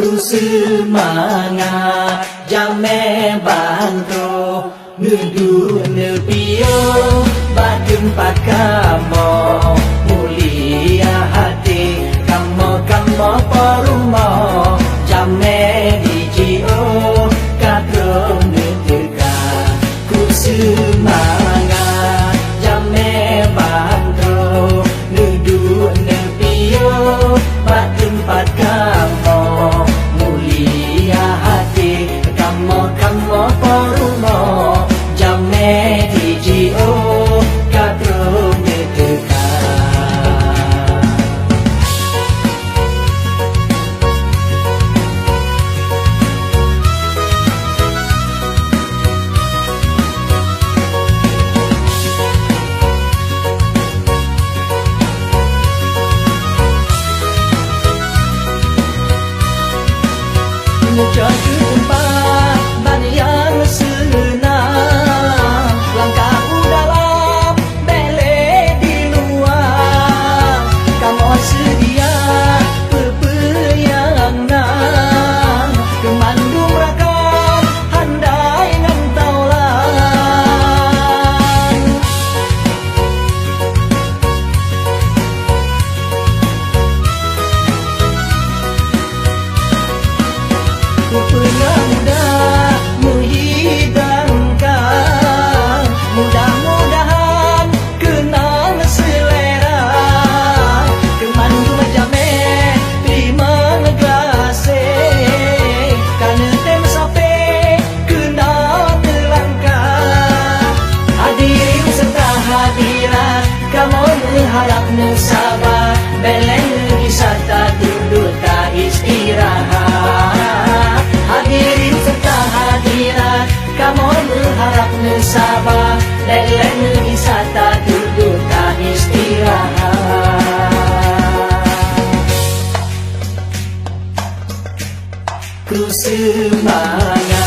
Ku semangat jame bantro nudu nepio batempat kamu mulia hati kamu parumo jame dijio katro neteka ku semangat jame bantro nudu nepio batempat kamu mulia hati kamu parumo jame dijio katro neteka menuju tempat ban yang senang langkahku dalam bele di luar kamu sedia pepeyangan kemandung rakam handai ngantaulan ku pernah mudah menghidangkan mudah-mudahan kenal selera kemandung jame terima kasih karena tem sampai kenal terlangkah hadirin serta hadirat kamu mengharap sabar beleng wisata duduk tak istirahat hadirin serta hadirat kamu mengharap sabar beleng wisata duduk tak istirahat ku semangat